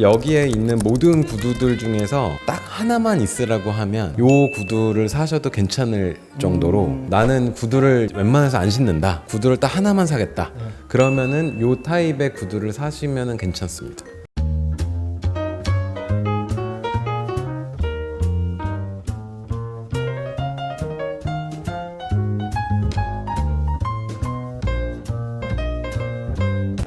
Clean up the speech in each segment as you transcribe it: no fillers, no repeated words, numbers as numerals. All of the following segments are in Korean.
여기에 있는 모든 구두들 중에서 딱 하나만 있으라고 하면 요 구두를 사셔도 괜찮을 정도로 나는 구두를 웬만해서 안 신는다, 구두를 딱 하나만 사겠다, 그러면은 요 타입의 구두를 사시면은 괜찮습니다.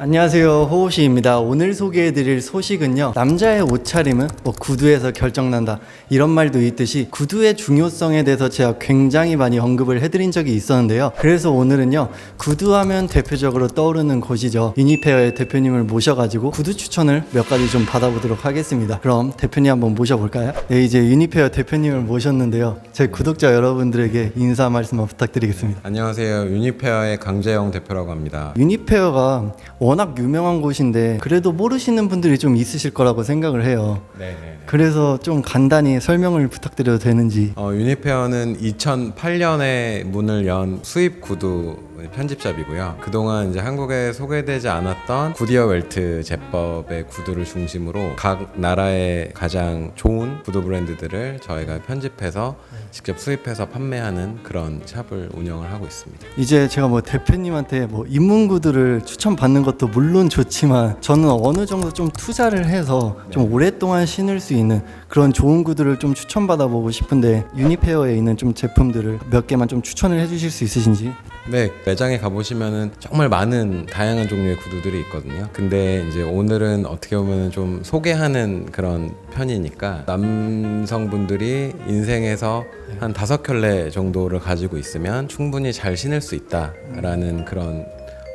안녕하세요, 호호시입니다. 오늘 소개해드릴 소식은요, 남자의 옷차림은 구두에서 결정난다, 이런 말도 있듯이 구두의 중요성에 대해서 제가 굉장히 많이 언급을 해드린 적이 있었는데요. 그래서 오늘은요, 구두하면 대표적으로 떠오르는 곳이죠, 유니페어의 대표님을 모셔가지고 구두 추천을 몇 가지 좀 받아보도록 하겠습니다. 그럼 대표님 한번 모셔볼까요? 네, 이제 유니페어 대표님을 모셨는데요, 제 구독자 여러분들에게 인사 말씀만 부탁드리겠습니다. 안녕하세요, 유니페어의 강재영 대표라고 합니다. 유니페어가 워낙 유명한 곳인데 그래도 모르시는 분들이 좀 있으실 거라고 생각을 해요. 네네. 그래서 좀 간단히 설명을 부탁드려도 되는지. 유니페어는 2008년에 문을 연 수입 구두 편집샵이고요. 그동안 이제 한국에 소개되지 않았던 구디어 웰트 제법의 구두를 중심으로 각 나라의 가장 좋은 구두 브랜드들을 저희가 편집해서 직접 수입해서 판매하는 그런 샵을 운영을 하고 있습니다. 이제 제가 대표님한테 입문 구두를 추천받는 것도 물론 좋지만 저는 어느 정도 좀 투자를 해서 좀 오랫동안 신을 수 있는 그런 좋은 구두를 좀 추천받아보고 싶은데, 유니페어에 있는 좀 제품들을 몇 개만 좀 추천을 해주실 수 있으신지. 네, 매장에 가보시면은 정말 많은 다양한 종류의 구두들이 있거든요. 근데 이제 오늘은 어떻게 보면 좀 소개하는 그런 편이니까 남성분들이 인생에서 한 5켤레 정도를 가지고 있으면 충분히 잘 신을 수 있다라는 그런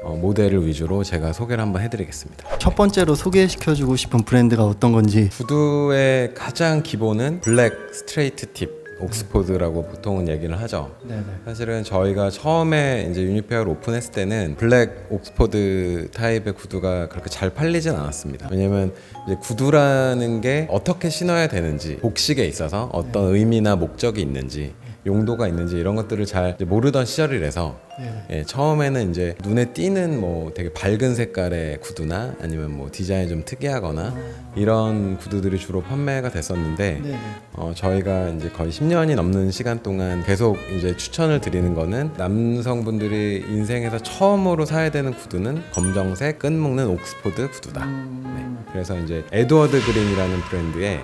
모델을 위주로 제가 소개를 한번 해드리겠습니다. 첫 번째로 소개시켜주고 싶은 브랜드가 어떤 건지. 구두의 가장 기본은 블랙 스트레이트 팁 옥스포드라고 보통은 얘기를 하죠. 네네. 사실은 저희가 처음에 이제 유니페어를 오픈했을 때는 블랙 옥스포드 타입의 구두가 그렇게 잘 팔리진 않았습니다. 왜냐면 이제 구두라는 게 어떻게 신어야 되는지, 복식에 있어서 어떤 의미나 목적이 있는지, 용도가 있는지 이런 것들을 잘 모르던 시절이라서 처음에는 이제 눈에 띄는 되게 밝은 색깔의 구두나 아니면 디자인이 좀 특이하거나 이런 구두들이 주로 판매가 됐었는데 저희가 이제 거의 10년이 넘는 시간 동안 계속 이제 추천을 드리는 거는 남성분들이 인생에서 처음으로 사야 되는 구두는 검정색 끈 묶는 옥스포드 구두다. 그래서 이제 에드워드 그린이라는 브랜드의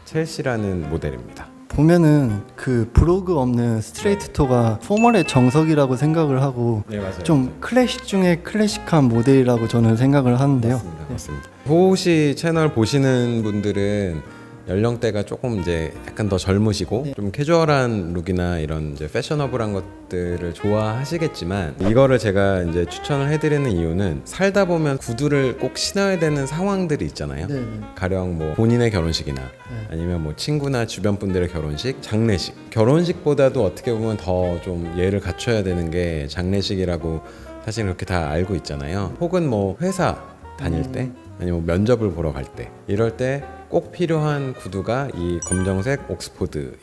첼시라는 모델입니다. 보면은 그 브로그 없는 스트레이트 토가 포멀의 정석이라고 생각을 하고, 맞아요. 좀 클래식 중에 클래식한 모델이라고 저는 생각을 하는데요. 맞습니다. 호시 채널 보시는 분들은 연령대가 조금 이제 약간 더 젊으시고 좀 캐주얼한 룩이나 이런 이제 패셔너블한 것들을 좋아하시겠지만, 이거를 제가 이제 추천을 해드리는 이유는 살다 보면 구두를 꼭 신어야 되는 상황들이 있잖아요. 가령 본인의 결혼식이나 아니면 친구나 주변 분들의 결혼식, 장례식. 결혼식보다도 어떻게 보면 더 좀 예를 갖춰야 되는 게 장례식이라고 사실 그렇게 다 알고 있잖아요. 혹은 회사 다닐 때 아니면 면접을 보러 갈 때, 이럴 때 꼭 필요한 구두가 이 검정색 옥스포드입니다.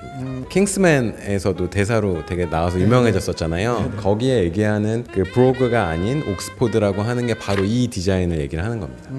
킹스맨에서도 대사로 되게 나와서 유명해졌었잖아요. 거기에 얘기하는 그 브로그가 아닌 옥스포드라고 하는 게 바로 이 디자인을 얘기를 하는 겁니다.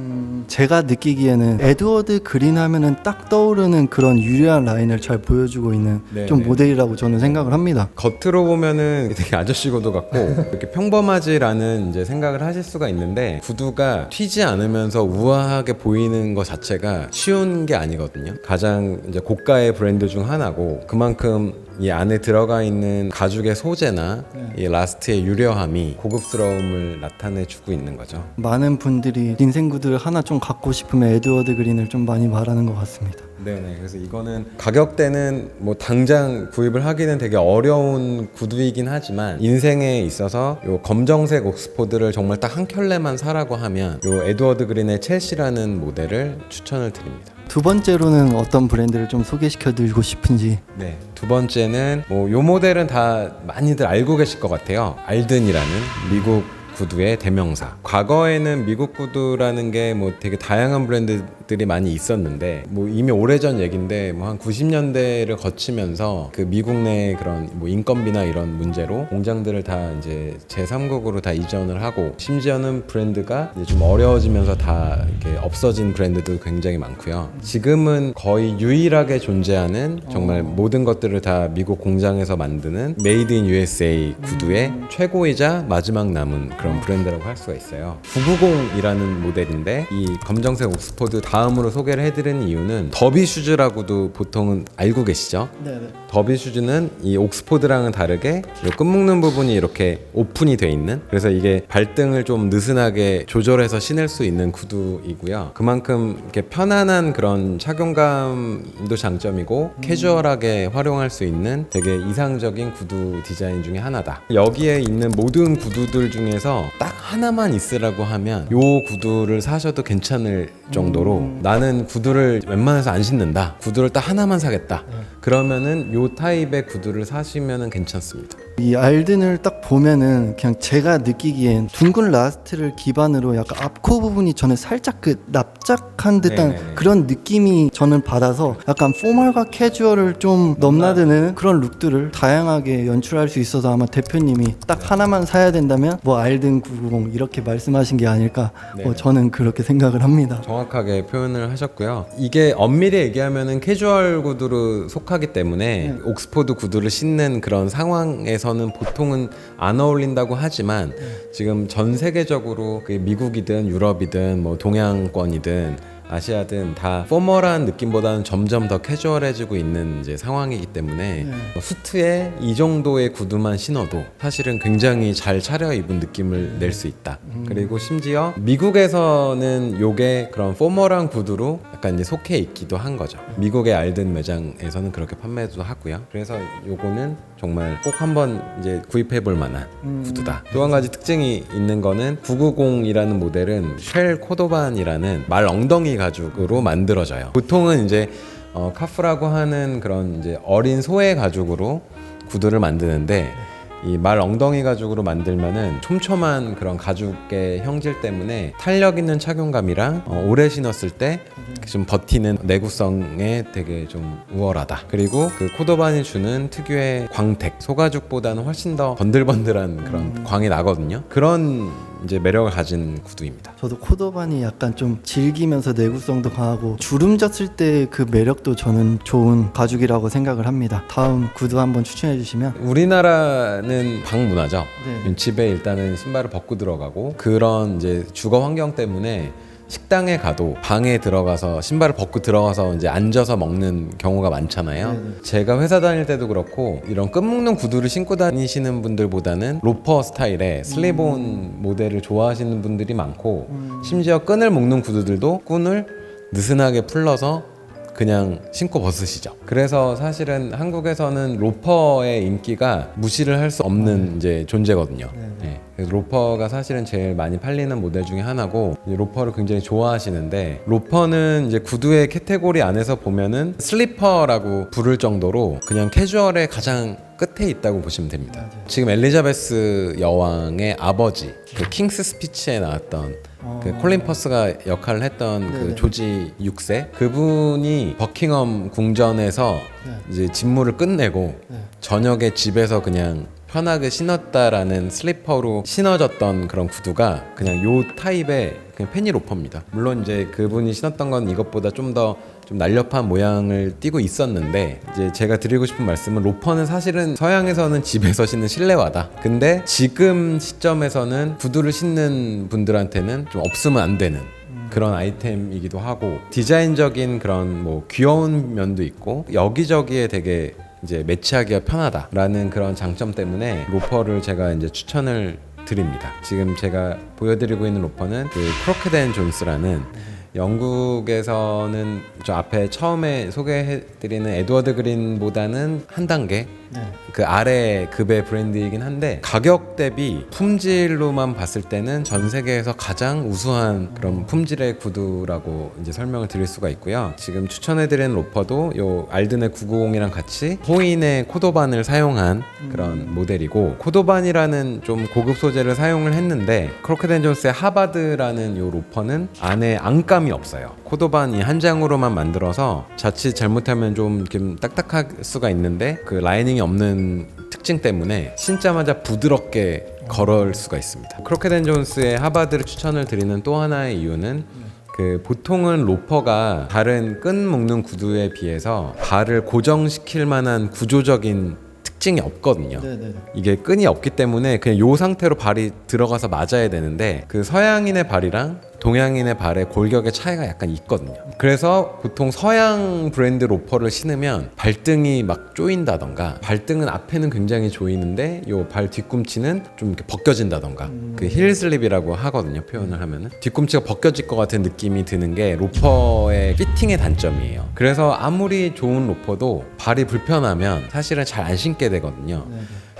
제가 느끼기에는 에드워드 그린 하면은 딱 떠오르는 그런 유려한 라인을 잘 보여주고 있는 좀 모델이라고 저는 생각을 합니다. 겉으로 보면은 되게 아저씨 구두 같고 이렇게 평범하지라는 이제 생각을 하실 수가 있는데, 구두가 튀지 않으면서 우아하게 보이는 것 자체가 쉬운 게 아니거든요. 가장 이제 고가의 브랜드 중 하나고, 그만큼 이 안에 들어가 있는 가죽의 소재나 이 라스트의 유려함이 고급스러움을 나타내주고 있는 거죠. 많은 분들이 인생 구두를 하나 좀 갖고 싶으면 에드워드 그린을 좀 많이 말하는 것 같습니다. 네네. 그래서 이거는 가격대는 당장 구입을 하기는 되게 어려운 구두이긴 하지만, 인생에 있어서 요 검정색 옥스포드를 정말 딱 한 켤레만 사라고 하면 요 에드워드 그린의 첼시라는 모델을 추천을 드립니다. 두 번째로는 어떤 브랜드를 좀 소개시켜드리고 싶은지. 네, 두 번째는 요 모델은 다 많이들 알고 계실 것 같아요. 알든이라는 미국 구두의 대명사. 과거에는 미국 구두라는 게 뭐 되게 다양한 브랜드들이 많이 있었는데 뭐 이미 오래전 얘긴데 뭐 한 90년대를 거치면서 그 미국 내 그런 뭐 인건비나 이런 문제로 공장들을 다 이제 제3국으로 다 이전을 하고 심지어는 브랜드가 이제 좀 어려워지면서 다 이렇게 없어진 브랜드도 굉장히 많고요. 지금은 거의 유일하게 존재하는 정말 모든 것들을 다 미국 공장에서 만드는 메이드 인 USA 구두의 최고이자 마지막 남은 그런 브랜드라고 할 수가 있어요. 990이라는 모델인데 이 검정색 옥스포드 다음으로 소개를 해드리는 이유는 더비 슈즈라고도 보통은 알고 계시죠? 네네. 더비 슈즈는 이 옥스포드랑은 다르게 이 끈 묶는 부분이 이렇게 오픈이 돼 있는, 그래서 이게 발등을 좀 느슨하게 조절해서 신을 수 있는 구두이고요. 그만큼 이렇게 편안한 그런 착용감도 장점이고 캐주얼하게 활용할 수 있는 되게 이상적인 구두 디자인 중에 하나다. 여기에 있는 모든 구두들 중에서 딱 하나만 있으라고 하면 요 구두를 사셔도 괜찮을 정도로 나는 구두를 웬만해서 안 신는다, 구두를 딱 하나만 사겠다, 그러면은 요 타입의 구두를 사시면은 괜찮습니다. 이 알든을 딱 보면은 그냥 제가 느끼기엔 둥근 라스트를 기반으로 약간 앞코 부분이 저는 살짝 그 납작한 듯한 네네네. 그런 느낌이 저는 받아서 약간 포멀과 캐주얼을 좀 넘나드는 그런 룩들을 다양하게 연출할 수 있어서 아마 대표님이 딱 하나만 사야 된다면 뭐 알든 990 이렇게 말씀하신 게 아닐까 저는 그렇게 생각을 합니다. 정확하게 표현을 하셨고요. 이게 엄밀히 얘기하면은 캐주얼 구두로 속하기 때문에 옥스포드 구두를 신는 그런 상황에서는 보통은 안 어울린다고 하지만 지금 전 세계적으로 그 미국이든 유럽이든 뭐 동양권이든 아시아든 다 포멀한 느낌보다는 점점 더 캐주얼해지고 있는 이제 상황이기 때문에 수트에 이 정도의 구두만 신어도 사실은 굉장히 잘 차려입은 느낌을 낼 수 있다. 그리고 심지어 미국에서는 요게 그런 포멀한 구두로 약간 이제 속해 있기도 한 거죠. 미국의 알든 매장에서는 그렇게 판매도 하고요. 그래서 요거는 정말 꼭 한번 이제 구입해 볼 만한 구두다. 또 한 가지 특징이 있는 거는 990이라는 모델은 쉘 코도반이라는 말 엉덩이 가죽으로 만들어져요. 보통은 이제 카프라고 하는 그런 이제 어린 소의 가죽으로 구두를 만드는데 이 말 엉덩이 가죽으로 만들면은 촘촘한 그런 가죽의 형질 때문에 탄력 있는 착용감이랑 오래 신었을 때 좀 버티는 내구성에 되게 좀 우월하다. 그리고 그 코도반이 주는 특유의 광택, 소가죽보다는 훨씬 더 번들번들한 그런 광이 나거든요. 그런 이제 매력을 가진 구두입니다. 저도 코도반이 약간 좀 질기면서 내구성도 강하고 주름 졌을 때 그 매력도 저는 좋은 가죽이라고 생각을 합니다. 다음 구두 한번 추천해 주시면. 우리나라는 방 문화죠. 네. 집에 일단은 신발을 벗고 들어가고 그런 이제 주거 환경 때문에 식당에 가도 방에 들어가서 신발을 벗고 들어가서 이제 앉아서 먹는 경우가 많잖아요. 네네. 제가 회사 다닐 때도 그렇고 이런 끈 묶는 구두를 신고 다니시는 분들보다는 로퍼 스타일의 슬립온 모델을 좋아하시는 분들이 많고 심지어 끈을 묶는 구두들도 끈을 느슨하게 풀러서 그냥 신고 벗으시죠. 그래서 사실은 한국에서는 로퍼의 인기가 무시를 할 수 없는 이제 존재거든요. 네. 그래서 로퍼가 사실은 제일 많이 팔리는 모델 중에 하나고 이제 로퍼를 굉장히 좋아하시는데 로퍼는 이제 구두의 카테고리 안에서 보면은 슬리퍼라고 부를 정도로 그냥 캐주얼의 가장 끝에 있다고 보시면 됩니다. 지금 엘리자베스 여왕의 아버지 그 킹스 스피치에 나왔던 그 콜린 퍼스가 역할을 했던 그 조지 6세 그분이 버킹엄 궁전에서 이제 직무를 끝내고 저녁에 집에서 그냥 편하게 신었다라는 슬리퍼로 신어졌던 그런 구두가 그냥 요 타입의 그냥 페니 로퍼입니다. 물론 이제 그분이 신었던 건 이것보다 좀 더 좀 날렵한 모양을 띠고 있었는데 이제 제가 드리고 싶은 말씀은 로퍼는 사실은 서양에서는 집에서 신는 실내화다. 근데 지금 시점에서는 구두를 신는 분들한테는 좀 없으면 안 되는 그런 아이템이기도 하고 디자인적인 그런 뭐 귀여운 면도 있고 여기저기에 되게 이제 매치하기가 편하다라는 그런 장점 때문에 로퍼를 제가 이제 추천을 드립니다. 지금 제가 보여드리고 있는 로퍼는 그 크로켓 앤 존스라는 영국에서는 저 앞에 처음에 소개해드리는 에드워드 그린보다는 한 단계 그 아래 급의 브랜드이긴 한데 가격 대비 품질로만 봤을 때는 전 세계에서 가장 우수한 그런 품질의 구두라고 이제 설명을 드릴 수가 있고요. 지금 추천해드린 로퍼도 요 알든의 990이랑 같이 호인의 코도반을 사용한 그런 모델이고, 코도반이라는 좀 고급 소재를 사용을 했는데 크로켓앤존스의 하바드라는 요 로퍼는 안에 안감이 없어요. 코도반 이 한 장으로만 만들어서 자칫 잘못하면 좀 딱딱할 수가 있는데 그 라이닝이 없는 특징 때문에 신자마자 부드럽게 걸을 수가 있습니다. 크로켓앤존스의 하바드를 추천을 드리는 또 하나의 이유는 그 보통은 로퍼가 다른 끈 묶는 구두에 비해서 발을 고정시킬 만한 구조적인 특징이 없거든요. 이게 끈이 없기 때문에 그냥 요 상태로 발이 들어가서 맞아야 되는데 그 서양인의 발이랑 동양인의 발의 골격의 차이가 약간 있거든요. 그래서 보통 서양 브랜드 로퍼를 신으면 발등이 막 조인다던가, 발등은 앞에는 굉장히 조이는데 요 발 뒤꿈치는 좀 이렇게 벗겨진다던가, 그 힐 슬립이라고 하거든요, 표현을 하면은. 뒤꿈치가 벗겨질 것 같은 느낌이 드는 게 로퍼의 피팅의 단점이에요. 그래서 아무리 좋은 로퍼도 발이 불편하면 사실은 잘 안 신게 되거든요.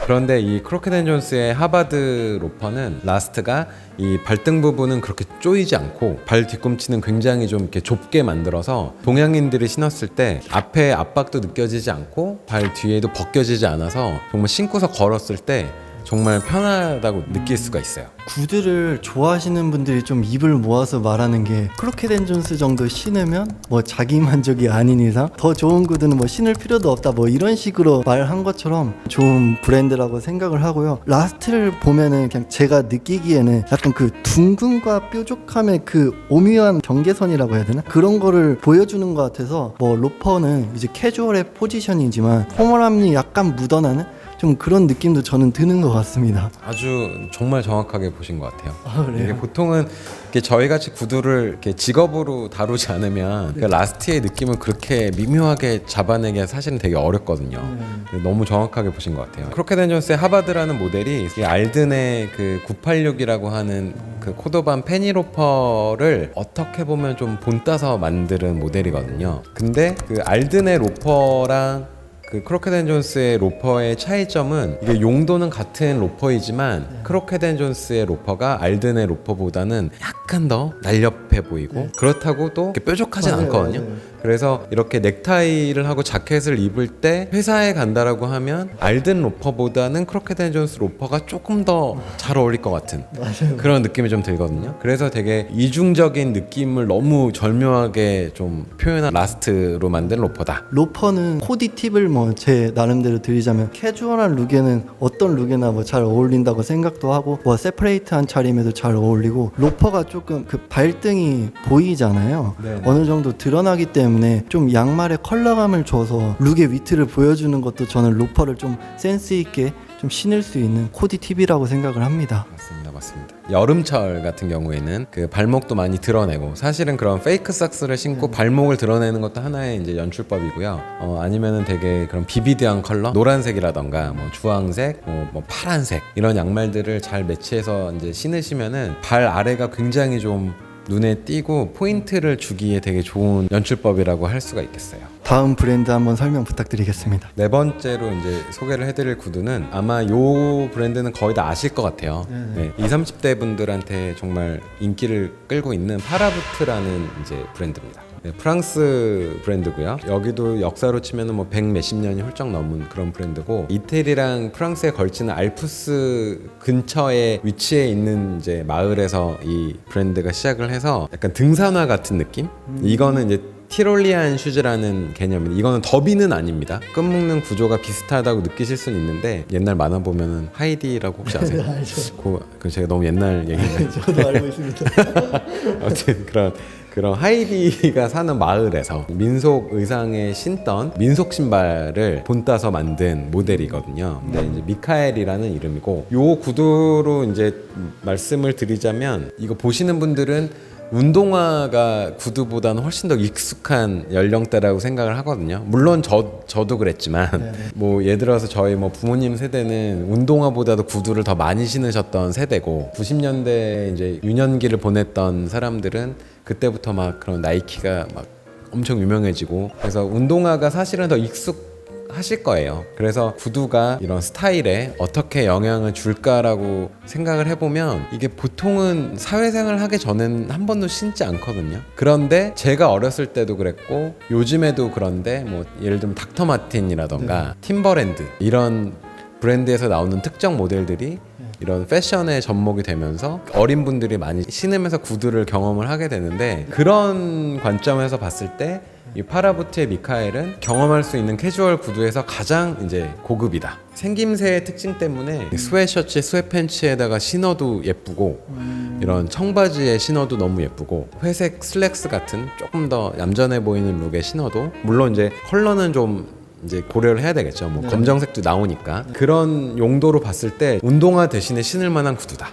그런데 이 크로켓앤존스의 하바드 로퍼는 라스트가 이 발등 부분은 그렇게 조이지 않고 발 뒤꿈치는 굉장히 좀 이렇게 좁게 만들어서 동양인들이 신었을 때 앞에 압박도 느껴지지 않고 발 뒤에도 벗겨지지 않아서 정말 신고서 걸었을 때 정말 편하다고 느낄 수가 있어요. 구두를 좋아하시는 분들이 좀 입을 모아서 말하는 게 크로켓앤존스 정도 신으면 뭐 자기 만족이 아닌 이상 더 좋은 구두는 뭐 신을 필요도 없다, 뭐 이런 식으로 말한 것처럼 좋은 브랜드라고 생각을 하고요. 라스트를 보면은 그냥 제가 느끼기에는 약간 그 둥근과 뾰족함의 그 오묘한 경계선이라고 해야 되나? 그런 거를 보여주는 것 같아서, 뭐 로퍼는 이제 캐주얼의 포지션이지만 포멀함이 약간 묻어나는 좀 그런 느낌도 저는 드는 것 같습니다. 아주 정말 정확하게 보신 것 같아요. 아, 그래요? 이게 보통은 이렇게 저희 같이 구두를 이렇게 직업으로 다루지 않으면 그 라스트의 느낌을 그렇게 미묘하게 잡아내기가 사실은 되게 어렵거든요. 너무 정확하게 보신 것 같아요. 크로켓앤존스의 하바드라는 모델이 이 알든의 그 986이라고 하는 그 코도반 페니로퍼를 어떻게 보면 좀 본따서 만드는 모델이거든요. 근데 그 알든의 로퍼랑 그 크로켓앤존스의 로퍼의 차이점은, 이게 용도는 같은 로퍼이지만 크로켓앤존스의 로퍼가 알든의 로퍼보다는 약간 더 날렵해 보이고 그렇다고 또 이렇게 뾰족하진 않거든요. 그래서 이렇게 넥타이를 하고 자켓을 입을 때 회사에 간다라고 하면 알든 로퍼보다는 크로켓앤존스 로퍼가 조금 더 잘 어울릴 것 같은 그런 느낌이 좀 들거든요. 그래서 되게 이중적인 느낌을 너무 절묘하게 좀 표현한 라스트로 만든 로퍼다. 로퍼는 코디 팁을 뭐 제 나름대로 드리자면, 캐주얼한 룩에는 어떤 룩에나 뭐 잘 어울린다고 생각도 하고, 뭐 세퍼레이트한 차림에도 잘 어울리고, 로퍼가 조금 그 발등이 보이잖아요. 네네. 어느 정도 드러나기 때문에 좀 양말에 컬러감을 줘서 룩의 위트를 보여주는 것도 저는 로퍼를 좀 센스 있게 좀 신을 수 있는 코디 팁이라고 생각을 합니다. 맞습니다. 여름철 같은 경우에는 그 발목도 많이 드러내고, 사실은 그런 페이크 삭스를 신고 발목을 드러내는 것도 하나의 이제 연출법이고요. 아니면은 되게 그런 비비드한 컬러, 노란색이라던가 뭐 주황색, 뭐 파란색 이런 양말들을 잘 매치해서 이제 신으시면은 발 아래가 굉장히 좀 눈에 띄고 포인트를 주기에 되게 좋은 연출법이라고 할 수가 있겠어요. 다음 브랜드 한번 설명 부탁드리겠습니다. 네 번째로 이제 소개를 해드릴 구두는, 아마 요 브랜드는 거의 다 아실 것 같아요. 네, 20, 30대 분들한테 정말 인기를 끌고 있는 파라부트라는 이제 브랜드입니다. 네, 프랑스 브랜드고요. 여기도 역사로 치면은 뭐 100 몇십 년이 훌쩍 넘은 그런 브랜드고, 이태리랑 프랑스에 걸치는 알프스 근처에 위치해 있는 이제 마을에서 이 브랜드가 시작을 해서 약간 등산화 같은 느낌? 이거는 이제 티롤리안 슈즈라는 개념입니다. 이거는 더비는 아닙니다. 끈 묶는 구조가 비슷하다고 느끼실 수는 있는데, 옛날 만화 보면은 하이디라고 혹시 아세요? 네, 알죠. 그 제가 너무 옛날 얘기인가요? 저도 알고 있습니다. 아무튼 그런 하이디가 사는 마을에서 민속 의상에 신던 민속 신발을 본따서 만든 모델이거든요. 근데 이제 미카엘이라는 이름이고, 요 구두로 이제 말씀을 드리자면, 이거 보시는 분들은 운동화가 구두보다는 훨씬 더 익숙한 연령대라고 생각을 하거든요. 물론 저도 그랬지만 뭐 예를 들어서 저희 뭐 부모님 세대는 운동화보다도 구두를 더 많이 신으셨던 세대고, 90년대 이제 유년기를 보냈던 사람들은 그때부터 막 그런 나이키가 막 엄청 유명해지고, 그래서 운동화가 사실은 더 익숙하실 거예요. 그래서 구두가 이런 스타일에 어떻게 영향을 줄까라고 생각을 해보면, 이게 보통은 사회생활 하기 전엔 한 번도 신지 않거든요. 그런데 제가 어렸을 때도 그랬고 요즘에도 그런데, 뭐 예를 들면 닥터 마틴이라던가 팀버랜드 이런 브랜드에서 나오는 특정 모델들이 이런 패션에 접목이 되면서 어린 분들이 많이 신으면서 구두를 경험을 하게 되는데, 그런 관점에서 봤을 때 이 파라부트의 미카엘은 경험할 수 있는 캐주얼 구두에서 가장 이제 고급이다. 생김새의 특징 때문에 스웨셔츠, 스웨팬츠에다가 신어도 예쁘고, 이런 청바지에 신어도 너무 예쁘고, 회색 슬랙스 같은 조금 더 얌전해 보이는 룩에 신어도, 물론 이제 컬러는 좀 이제 고려를 해야 되겠죠. 뭐 검정색도 나오니까. 그런 용도로 봤을 때 운동화 대신에 신을 만한 구두다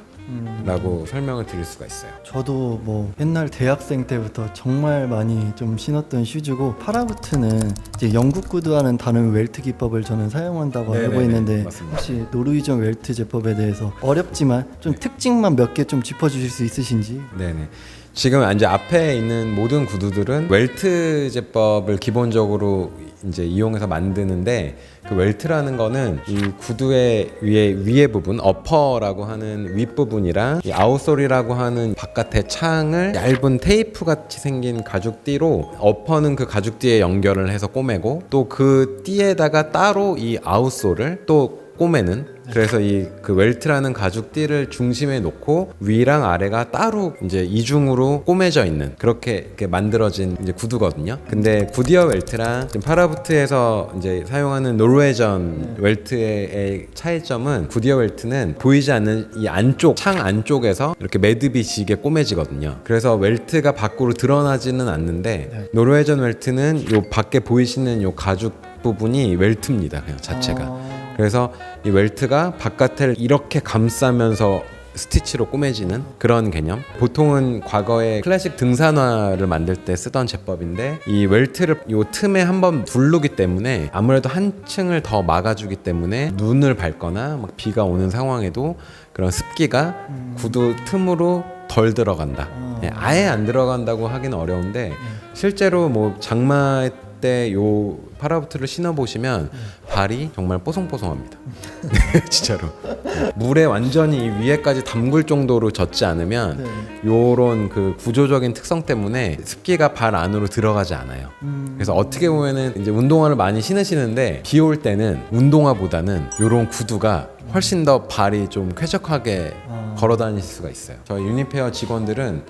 라고 설명을 드릴 수가 있어요. 저도 뭐 옛날 대학생 때부터 정말 많이 좀 신었던 슈즈고, 파라부트는 이제 영국 구두와는 다른 웰트 기법을 저는 사용한다고 네네네, 알고 있는데, 맞습니다. 혹시 노르위전 웰트 제법에 대해서 어렵지만 좀 특징만 몇 개 좀 짚어주실 수 있으신지? 네네. 지금 이제 앞에 있는 모든 구두들은 웰트 제법을 기본적으로 이제 이용해서 만드는데, 그 웰트라는 거는 이 구두의 위에 부분, 어퍼라고 하는 윗부분이랑 이 아웃솔이라고 하는 바깥의 창을 얇은 테이프 같이 생긴 가죽띠로, 어퍼는 그 가죽띠에 연결을 해서 꼬매고, 또 그 띠에다가 따로 이 아웃솔을 또 꼬매는, 그래서 이 그 웰트라는 가죽띠를 중심에 놓고 위랑 아래가 따로 이제 이중으로 꼬매져 있는, 그렇게 이렇게 만들어진 이제 구두거든요. 근데 구디어 웰트랑 지금 파라부트에서 이제 사용하는 노르웨전 웰트의 차이점은, 구디어 웰트는 보이지 않는 이 안쪽, 창 안쪽에서 이렇게 매듭이 지게 꼬매지거든요. 그래서 웰트가 밖으로 드러나지는 않는데, 노르웨전 웰트는 요 밖에 보이시는 요 가죽 부분이 웰트입니다. 그냥 자체가. 그래서 이 웰트가 바깥을 이렇게 감싸면서 스티치로 꼬매지는 그런 개념. 보통은 과거에 클래식 등산화를 만들 때 쓰던 제법인데, 이 웰트를 요 틈에 한번 두르기 때문에 아무래도 한 층을 더 막아주기 때문에 눈을 밟거나 막 비가 오는 상황에도 그런 습기가 구두 틈으로 덜 들어간다. 아예 안 들어간다고 하기는 어려운데, 실제로 뭐 장마 때 요 파라부트를 신어보시면 발이 정말 뽀송뽀송합니다. 진짜로. 물에 완전히 위에까지 담글 정도로 젖지 않으면 요런 그 구조적인 특성 때문에 습기가 발 안으로 들어가지 않아요. 그래서 어떻게 보면은 이제 운동화를 많이 신으시는데, 비 올 때는 운동화보다는 요런 구두가 훨씬 더 발이 좀 쾌적하게 걸어 다니실 수가 있어요. 저희 유니페어 직원들은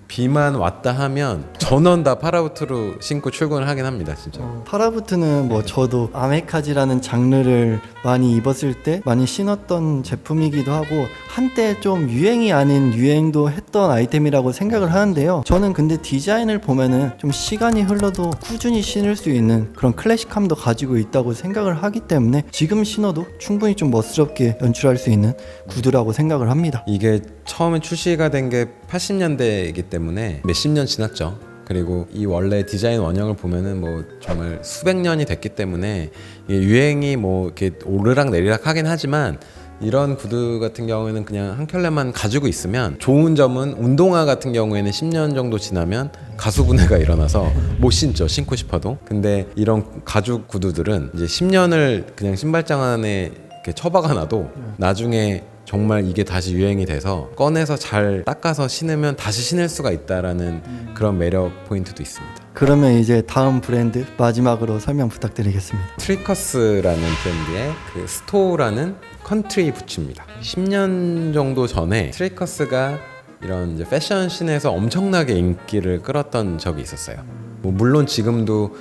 비만 왔다 하면 전원 다 파라부트로 신고 출근을 하긴 합니다, 진짜. 파라부트는 뭐 저도 아메카지라는 장르를 많이 입었을 때 많이 신었던 제품이기도 하고, 한때 좀 유행이 아닌 유행도 했던 아이템이라고 생각을 하는데요. 저는 근데 디자인을 보면은 좀 시간이 흘러도 꾸준히 신을 수 있는 그런 클래식함도 가지고 있다고 생각을 하기 때문에, 지금 신어도 충분히 좀 멋스럽게 연출할 수 있는 구두라고 생각을 합니다. 이게 처음에 출시가 된 게 80년대이기 때문에 몇십 년 지났죠. 그리고 이 원래 디자인 원형을 보면은 뭐 정말 수백 년이 됐기 때문에, 이게 유행이 뭐 이렇게 오르락 내리락 하긴 하지만, 이런 구두 같은 경우에는 그냥 한 켤레만 가지고 있으면, 좋은 점은 운동화 같은 경우에는 10년 정도 지나면 가수분해가 일어나서 못 신죠, 신고 싶어도. 근데 이런 가죽 구두들은 이제 10년을 그냥 신발장 안에 이렇게 처박아 놔도 나중에 정말 이게 다시 유행이 돼서 꺼내서 잘 닦아서 신으면 다시 신을 수가 있다라는 그런 매력 포인트도 있습니다. 그러면 이제 다음 브랜드 마지막으로 설명 부탁드리겠습니다. 트리커스라는 브랜드의 그 스토우라는 컨트리 부츠입니다. 10년 정도 전에 트리커스가 이런 이제 패션 씬에서 엄청나게 인기를 끌었던 적이 있었어요. 뭐 물론 지금도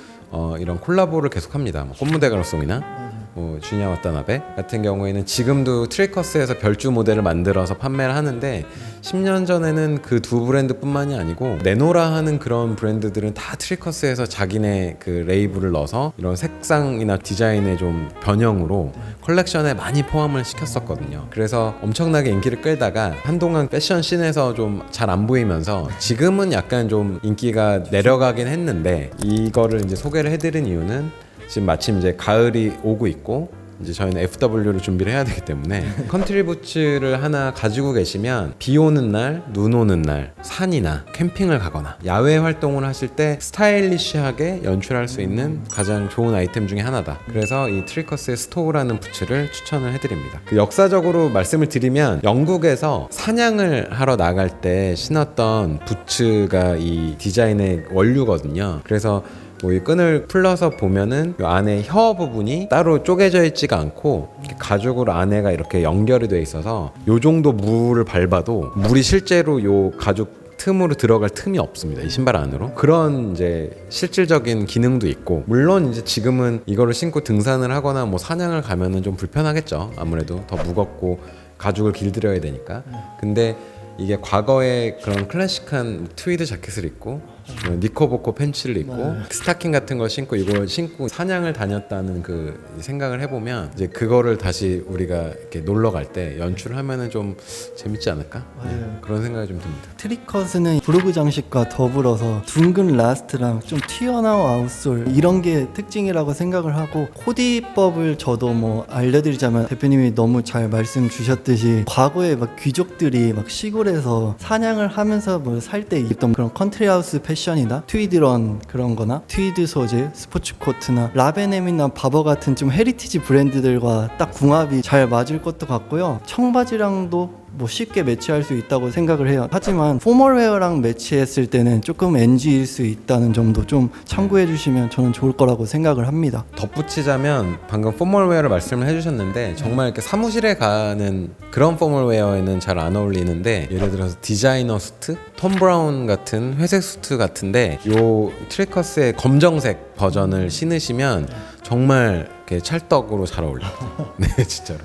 이런 콜라보를 계속합니다. 뭐 꽃무대 가로송이나 뭐 주니아 와타나베 같은 경우에는 지금도 트리커스에서 별주 모델을 만들어서 판매를 하는데, 10년 전에는 그 두 브랜드뿐만이 아니고 네노라 하는 그런 브랜드들은 다 트리커스에서 자기네 그 레이블을 넣어서 이런 색상이나 디자인의 좀 변형으로 컬렉션에 많이 포함을 시켰었거든요. 그래서 엄청나게 인기를 끌다가 한동안 패션 씬에서 좀 잘 안 보이면서, 지금은 약간 좀 인기가 내려가긴 했는데, 이거를 이제 소개를 해드린 이유는 지금 마침 이제 가을이 오고 있고 이제 저희는 FW를 준비를 해야 되기 때문에 컨트리 부츠를 하나 가지고 계시면 비 오는 날, 눈 오는 날, 산이나 캠핑을 가거나 야외 활동을 하실 때 스타일리시하게 연출할 수 있는 가장 좋은 아이템 중에 하나다. 그래서 이 트리커스의 스토우라는 부츠를 추천을 해드립니다. 그 역사적으로 말씀을 드리면 영국에서 사냥을 하러 나갈 때 신었던 부츠가 이 디자인의 원류거든요. 그래서 뭐 이 끈을 풀러서 보면은 이 안에 혀 부분이 따로 쪼개져 있지가 않고 이렇게 가죽으로 안에가 이렇게 연결이 돼 있어서 요 정도 물을 밟아도 물이 실제로 요 가죽 틈으로 들어갈 틈이 없습니다. 이 신발 안으로. 그런 이제 실질적인 기능도 있고, 물론 이제 지금은 이거를 신고 등산을 하거나 뭐 사냥을 가면은 좀 불편하겠죠. 아무래도 더 무겁고 가죽을 길들여야 되니까. 근데 이게 과거에 그런 클래식한 트위드 자켓을 입고 니커보커 팬츠를 입고 스타킹 같은 걸 신고 이걸 신고 사냥을 다녔다는 그 생각을 해보면 이제 그거를 다시 우리가 이렇게 놀러 갈 때 연출을 하면은 좀 재밌지 않을까? 네, 그런 생각이 좀 듭니다. 트리컷은 브로그 장식과 더불어서 둥근 라스트랑 좀 튀어나온 아웃솔 이런 게 특징이라고 생각을 하고, 코디법을 저도 뭐 알려드리자면 대표님이 너무 잘 말씀 주셨듯이 과거에 막 귀족들이 막 시골에서 사냥을 하면서 뭐 살 때 입던 그런 컨트리하우스 패션이나 트위드런 그런 거나 트위드 소재 스포츠 코트나 라벤엠이나 바버 같은 좀 헤리티지 브랜드들과 딱 궁합이 잘 맞을 것도 같고요. 청바지랑도 뭐 쉽게 매치할 수 있다고 생각을 해요. 하지만 포멀웨어랑 매치했을 때는 조금 NG일 수 있다는 점도 좀 참고해 주시면 저는 좋을 거라고 생각을 합니다. 덧붙이자면 방금 포멀웨어를 말씀을 해주셨는데 정말 이렇게 사무실에 가는 그런 포멀웨어에는 잘 안 어울리는데, 예를 들어서 디자이너 수트, 톰 브라운 같은 회색 수트 같은데 요 트리커스의 검정색 버전을 신으시면 정말 이렇게 찰떡으로 잘 어울려요. 네, 진짜로.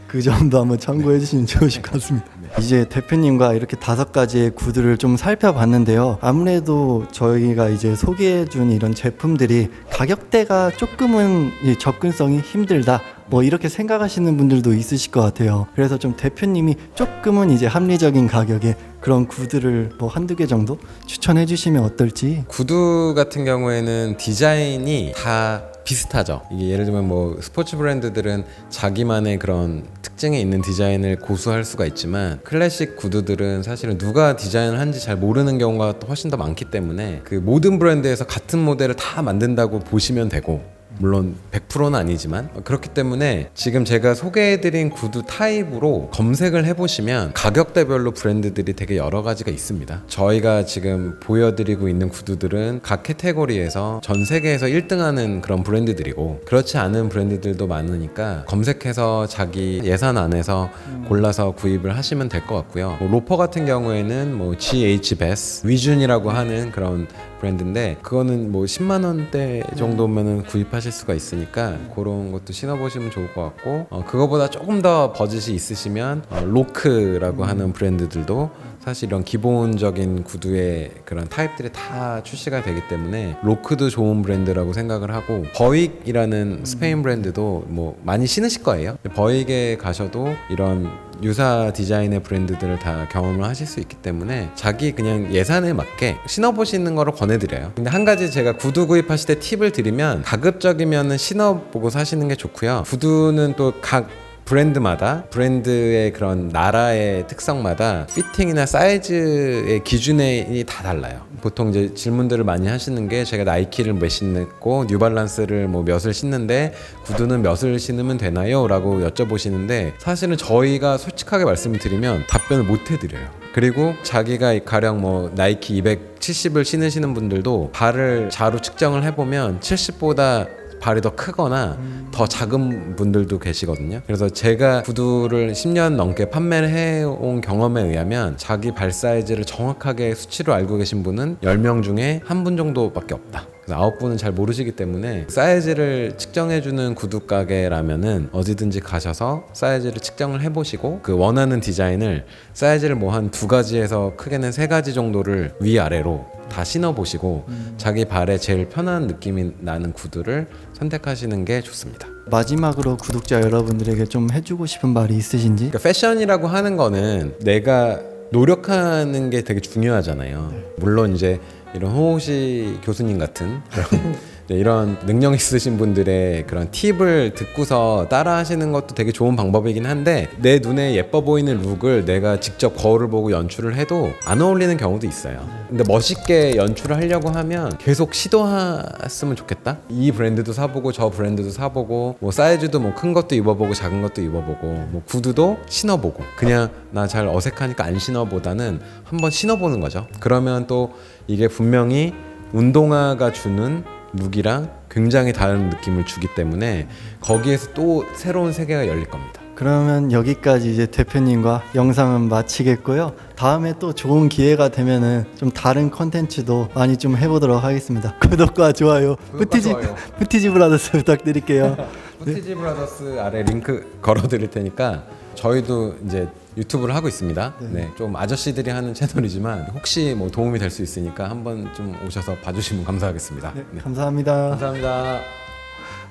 그 점도 한번 참고해 주시면 좋으실 것 같습니다. 이제 대표님과 이렇게 5가지의 구두를 좀 살펴봤는데요. 아무래도 저희가 이제 소개해준 이런 제품들이 가격대가 조금은 접근성이 힘들다, 뭐 이렇게 생각하시는 분들도 있으실 것 같아요. 그래서 좀 대표님이 조금은 이제 합리적인 가격에 그런 구두를 뭐 한두 개 정도 추천해 주시면 어떨지. 구두 같은 경우에는 디자인이 다 비슷하죠. 이게 예를 들면 뭐 스포츠 브랜드들은 자기만의 그런 특징이 있는 디자인을 고수할 수가 있지만, 클래식 구두들은 사실은 누가 디자인을 한지 잘 모르는 경우가 훨씬 더 많기 때문에 그 모든 브랜드에서 같은 모델을 다 만든다고 보시면 되고, 물론 100%는 아니지만 그렇기 때문에 지금 제가 소개해드린 구두 타입으로 검색을 해보시면 가격대별로 브랜드들이 되게 여러 가지가 있습니다. 저희가 지금 보여드리고 있는 구두들은 각 카테고리에서 전 세계에서 1등하는 그런 브랜드들이고, 그렇지 않은 브랜드들도 많으니까 검색해서 자기 예산 안에서 골라서 구입을 하시면 될 것 같고요. 뭐 로퍼 같은 경우에는 뭐 GH 베스, 위준이라고 하는 그런 브랜드인데 그거는 뭐 10만 원대 정도면은 구입하실 수가 있으니까 그런 것도 신어보시면 좋을 것 같고, 그거보다 조금 더 버짓이 있으시면 로크라고 하는 브랜드들도 사실 이런 기본적인 구두의 그런 타입들이 다 출시가 되기 때문에 로크도 좋은 브랜드라고 생각을 하고, 버윅이라는 스페인 브랜드도 뭐 많이 신으실 거예요. 버윅에 가셔도 이런 유사 디자인의 브랜드들을 다 경험을 하실 수 있기 때문에 자기 그냥 예산에 맞게 신어보시는 거를 권해드려요. 근데 한 가지 제가 구두 구입하실 때 팁을 드리면, 가급적이면 신어보고 사시는 게 좋고요. 구두는 또 각 브랜드마다, 브랜드의 그런 나라의 특성마다 피팅이나 사이즈의 기준이 다 달라요. 보통 이제 질문들을 많이 하시는 게, 제가 나이키를 몇 신고 뉴발란스를 뭐 몇을 신는데 구두는 몇을 신으면 되나요? 라고 여쭤보시는데, 사실은 저희가 솔직하게 말씀을 드리면 답변을 못 해드려요. 그리고 자기가 가령 뭐 나이키 270을 신으시는 분들도 발을 자로 측정을 해보면 70보다 발이 더 크거나 더 작은 분들도 계시거든요. 그래서 제가 구두를 10년 넘게 판매를 해온 경험에 의하면 자기 발 사이즈를 정확하게 수치로 알고 계신 분은 10명 중에 1분 정도밖에 없다. 그래서 9분은 잘 모르시기 때문에, 사이즈를 측정해주는 구두 가게라면은 어디든지 가셔서 사이즈를 측정을 해보시고 그 원하는 디자인을 사이즈를 뭐 한 2가지에서 크게는 3가지 정도를 위아래로 다 신어보시고 자기 발에 제일 편한 느낌이 나는 구두를 선택하시는 게 좋습니다. 마지막으로 구독자 여러분들에게 좀 해주고 싶은 말이 있으신지? 그러니까 패션이라고 하는 거는 내가 노력하는 게 되게 중요하잖아요. 물론 이제 이런 호시 교수님 같은 그런 네, 이런 능력 있으신 분들의 그런 팁을 듣고서 따라 하시는 것도 되게 좋은 방법이긴 한데 내 눈에 예뻐 보이는 룩을 내가 직접 거울을 보고 연출을 해도 안 어울리는 경우도 있어요. 근데 멋있게 연출을 하려고 하면 계속 시도했으면 좋겠다. 이 브랜드도 사보고 저 브랜드도 사보고 뭐 사이즈도 뭐 큰 것도 입어보고 작은 것도 입어보고 뭐 구두도 신어보고 그냥 나 잘 어색하니까 안 신어보다는 한번 신어보는 거죠. 그러면 또 이게 분명히 운동화가 주는 룩이랑 굉장히 다른 느낌을 주기 때문에 거기에서 또 새로운 세계가 열릴 겁니다. 그러면 여기까지 이제 대표님과 영상은 마치겠고요. 다음에 또 좋은 기회가 되면은 좀 다른 컨텐츠도 많이 좀 해보도록 하겠습니다. 구독과 좋아요, 좋아요. 푸티지 브라더스 부탁드릴게요. 푸티지 브라더스 아래 링크 걸어드릴 테니까 저희도 이제 유튜브를 하고 있습니다. 네, 좀 아저씨들이 하는 채널이지만 혹시 뭐 도움이 될 수 있으니까 한번 좀 오셔서 봐주시면 감사하겠습니다. 감사합니다. 감사합니다.